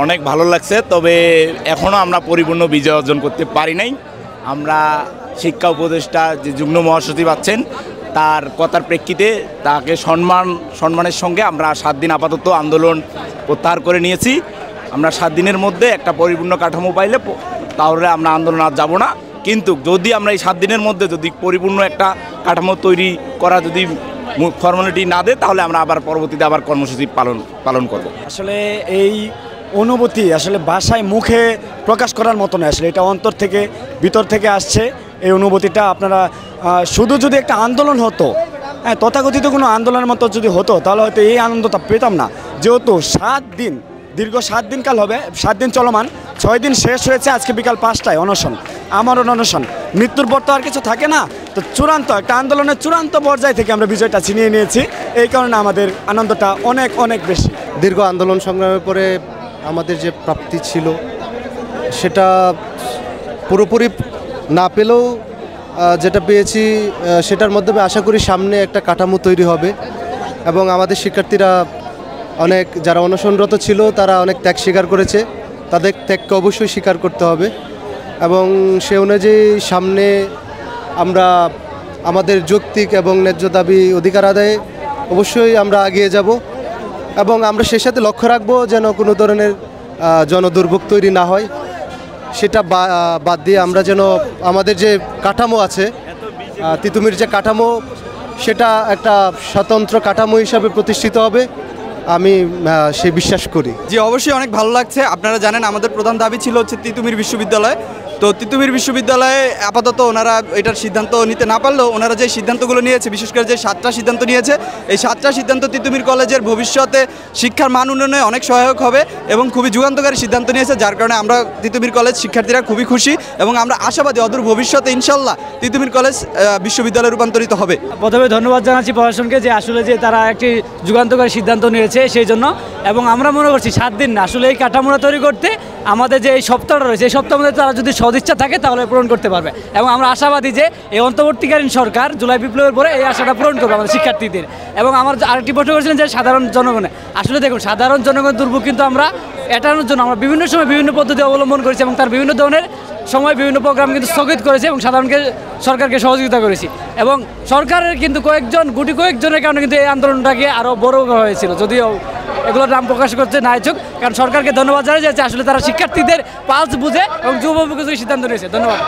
অনেক ভালো লাগছে, তবে এখনও আমরা পরিপূর্ণ বিজয় অর্জন করতে পারি নাই। আমরা শিক্ষা উপদেষ্টা যে যুগ্ম মহাসচিব আছেন তার কথার প্রেক্ষিতে তাকে সম্মানের সঙ্গে আমরা 7 দিন আপাতত আন্দোলন প্রত্যাহার করে নিয়েছি। আমরা 7 দিনের মধ্যে একটা পরিপূর্ণ কাঠামো পাইলে তাহলে আমরা আন্দোলন আর যাব না। কিন্তু যদি আমরা এই 7 দিনের মধ্যে যদি পরিপূর্ণ একটা কাঠামো তৈরি করা যদি ফর্মালিটি না দেয়, তাহলে আমরা আবার পরবর্তীতে আবার কর্মসূচি পালন করব। আসলে এই অনুভূতি আসলে ভাষায় মুখে প্রকাশ করার মতো নয়, আসলে এটা অন্তর থেকে ভিতর থেকে আসছে এই অনুভূতিটা। আপনারা শুধু যদি একটা আন্দোলন হতো, হ্যাঁ তথাকথিত কোনো আন্দোলনের মতো যদি হতো, তাহলে হয়তো এই আনন্দটা পেতাম না। যেহেতু 7 দিন, দীর্ঘ 7 দিন কাল হবে, 7 দিন চলমান, 6 দিন শেষ হয়েছে আজকে বিকাল 5টায় অনশন, আমারও অনশন। মৃত্যুর পর তো আর কিছু থাকে না, তো চূড়ান্ত একটা আন্দোলনের চূড়ান্ত পর্যায় থেকে আমরা বিজয়টা ছিনিয়ে নিয়েছি। এই কারণে আমাদের আনন্দটা অনেক অনেক বেশি। দীর্ঘ আন্দোলন সংগ্রামের পরে আমাদের যে প্রাপ্তি ছিল সেটা পুরোপুরি না পেলেও যেটা পেয়েছি সেটার মাধ্যমে আশা করি সামনে একটা কাঠামো তৈরি হবে এবং আমাদের শিক্ষার্থীরা অনেক যারা অনশনরত ছিল তারা অনেক ত্যাগ স্বীকার করেছে, তাদের ত্যাগকে অবশ্যই স্বীকার করতে হবে এবং সে অনুযায়ী সামনে আমরা আমাদের যৌক্তিক এবং ন্যায্য দাবি অধিকার আদায়ে অবশ্যই আমরা এগিয়ে যাব এবং আমরা সে সাথে লক্ষ্য রাখবো যেন কোনো ধরনের জনদুর্ভোগ তৈরি না হয়। সেটা বাদ দিয়ে আমরা যেন আমাদের যে কাঠামো আছে, তিতুমির যে কাঠামো, সেটা একটা স্বতন্ত্র কাঠামো হিসাবে প্রতিষ্ঠিত হবে, আমি সে বিশ্বাস করি। জি অবশ্যই অনেক ভালো লাগছে। আপনারা জানেন আমাদের প্রধান দাবি ছিল হচ্ছে তিতুমির বিশ্ববিদ্যালয়। তো তিতুমির বিশ্ববিদ্যালয়ে আপাতত ওনারা এটার সিদ্ধান্ত নিতে না পারলেও ওনারা যে সিদ্ধান্তগুলো নিয়েছে, বিশেষ করে যে 7টা সিদ্ধান্ত নিয়েছে, এই 7টা সিদ্ধান্ত তিতুমির কলেজের ভবিষ্যতে শিক্ষার মান উন্নয়নে অনেক সহায়ক হবে এবং খুবই যুগান্তকারী সিদ্ধান্ত নিয়েছে, যার কারণে আমরা তিতুমির কলেজ শিক্ষার্থীরা খুবই খুশি এবং আমরা আশাবাদী অদূর ভবিষ্যতে ইনশাল্লাহ তিতুমির কলেজ বিশ্ববিদ্যালয়ে রূপান্তরিত হবে। প্রথমে ধন্যবাদ জানাচ্ছি প্রশাসনকে যে আসলে যে তারা একটি যুগান্তকারী সিদ্ধান্ত নিয়েছে সেই জন্য, এবং আমরা মনে করছি 7 দিন না, আসলে এই কাঠামোটা তৈরি করতে আমাদের যে এই সপ্তাহটা রয়েছে, এই সপ্তাহের মধ্যে তারা যদি সদিচ্ছা থাকে তাহলে পূরণ করতে পারবে এবং আমরা আশাবাদী যে এই অন্তর্বর্তীকালীন সরকার জুলাই বিপ্লবের পরে এই আশাটা পূরণ করবে আমাদের শিক্ষার্থীদের। এবং আমার আরেকটি প্রশ্ন করেছিলেন যে সাধারণ জনগণে, আসলে দেখুন সাধারণ জনগণের দুর্ভোগ কিন্তু আমরা এড়ানোর জন্য আমরা বিভিন্ন সময় বিভিন্ন পদ্ধতি অবলম্বন করেছি এবং তার বিভিন্ন ধরনের সময় বিভিন্ন প্রোগ্রাম কিন্তু স্থগিত করেছে এবং সরকারকে সহযোগিতা করেছি এবং সরকারের কিন্তু গুটি কয়েকজনের কারণে কিন্তু এই আন্দোলনটাকে আরও বড় করা হয়েছিল, যদিও এগুলোর নাম প্রকাশ করতে না ইচ্ছুক। কারণ সরকারকে ধন্যবাদ জানাই যে আসলে তারা শিক্ষার্থীদের পালস বুঝে এবং যুব উপযোগী সিদ্ধান্ত নিয়েছে। ধন্যবাদ।